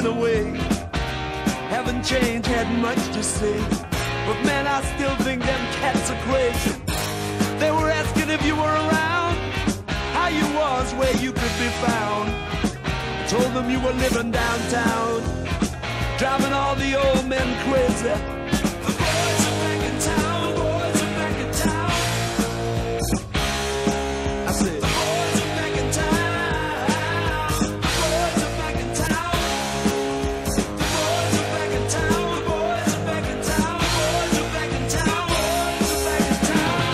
went away. Haven't changed, had much to say, but man, I still think them cats are crazy. They were asking if you were around, how you was, where you could be found. I told them you were living downtown, driving all the old men crazy. The boys are back in town, boys are back in town. I said, the boys are back in town, the boys are back in town. The boys are back in town, the boys are back in town, the boys are back in town, boys are back in town.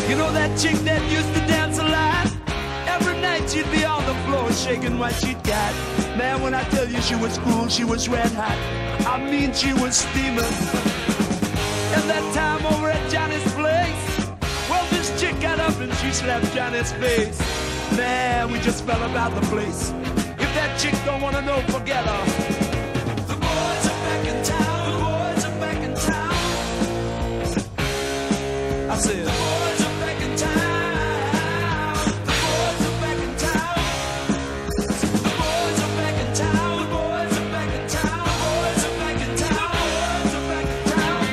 You know that chick that used to dance a lot? Every night she'd be on the floor shaking what she'd got. Man, when I tell you she was cool, she was red hot. I mean, she was steaming. And that time over at Johnny's place, well, this chick got up and she slapped Johnny's face. Man, we just fell about the place. If that chick don't wanna know, forget her. The boys are back in town, the boys are back in town. I said, the boys are back in town, the boys are back in town. The boys are back in town, the boys are back in town, the boys are back in town, the boys are back in town.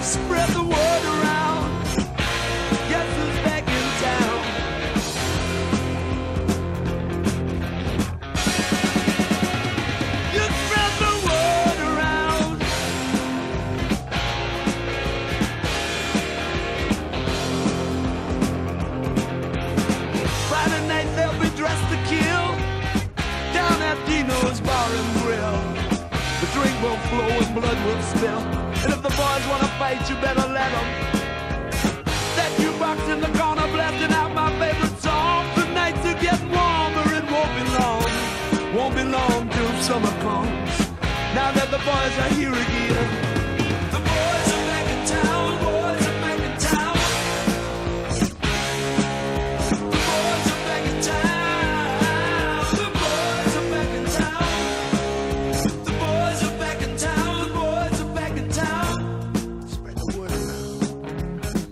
Spread the word around. Guess who's back in town? You spread the word around. Friday night they'll be dressed to kill down at Dino's Bar and Grill. The drink will flow and blood will spill. And if the boys wanna fight, you better let them. That jukebox in the corner blasting out my favorite song. The nights are getting warmer, it won't be long. Won't be long till summer comes. Now that the boys are here again. The boys are back in town, boys are back in town. The boys are back in town, the boys are back in town. The boys are back in town, the boys are back in town. Spread the word around.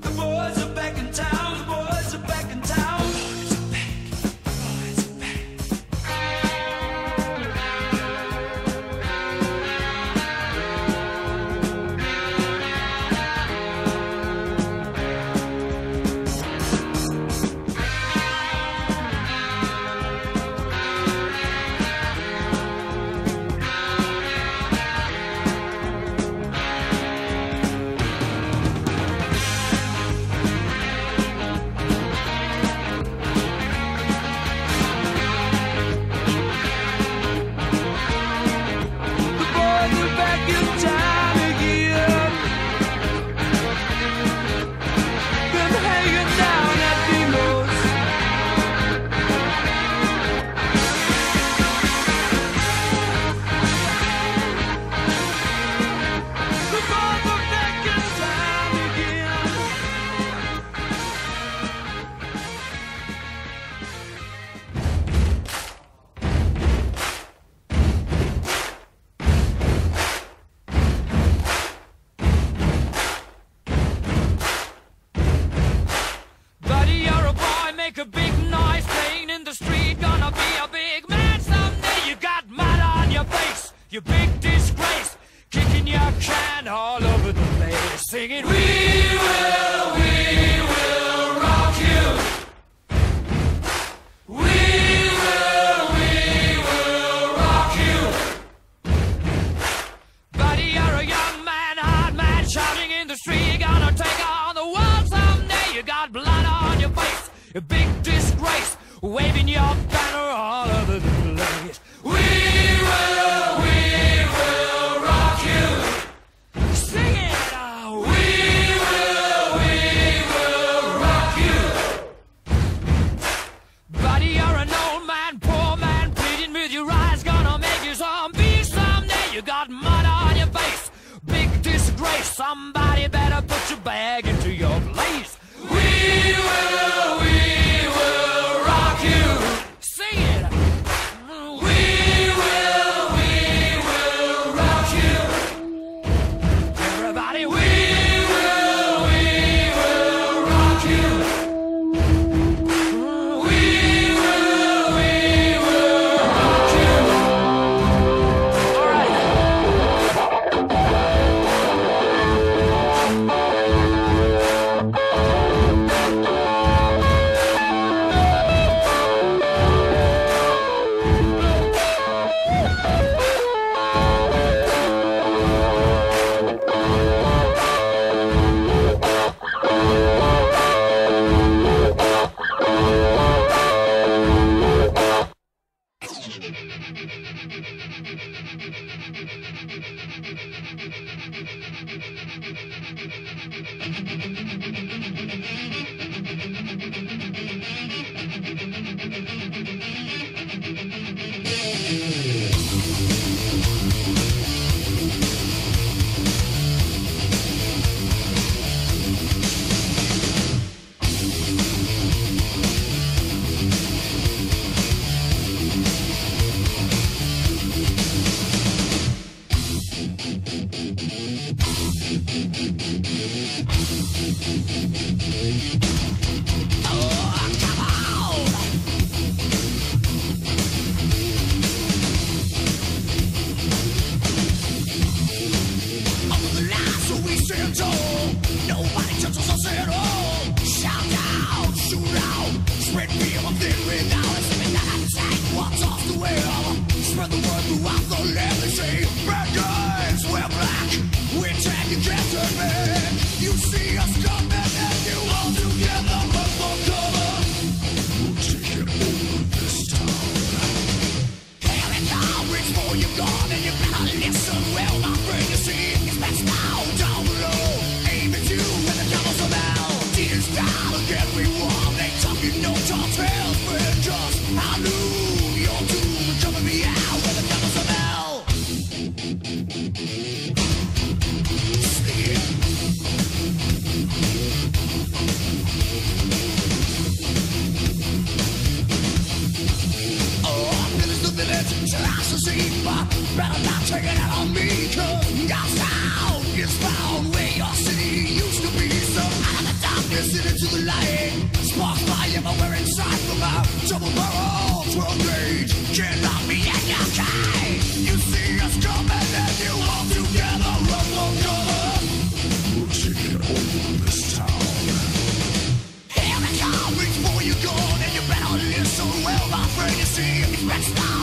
The boys are back in town, the boys are back in town. Boys are back, boys are back. The boys are back in town again. Been hanging down at Dino's. The boys are back in town again. Buddy, you're a boy, make a big noise, playing in the street, gonna be a big man someday. You got mud on your face, you big disgrace, kicking your can all over the place, singing, we will rock you. We will rock you. Buddy, you're a young man, hard man, shouting in the street, you're gonna take on the world someday. You got blood on your face, a big disgrace, waving your banner all over the place. We will rock you. Sing it out. We will rock you. Buddy, you're an old man, poor man, pleading with your eyes, gonna make you zombie someday. You got mud on your face, big disgrace, Better not take it out on me, cause God's is found where your city used to be. So out of the darkness and into the light, sparks fly everywhere inside from a double barrel 12 gauge. Can't lock me in your cage. You see us coming and you all together run for cover. We'll take it over this town. Here we come, reach for your gun and you better listen well, my friend. You see, it's best now.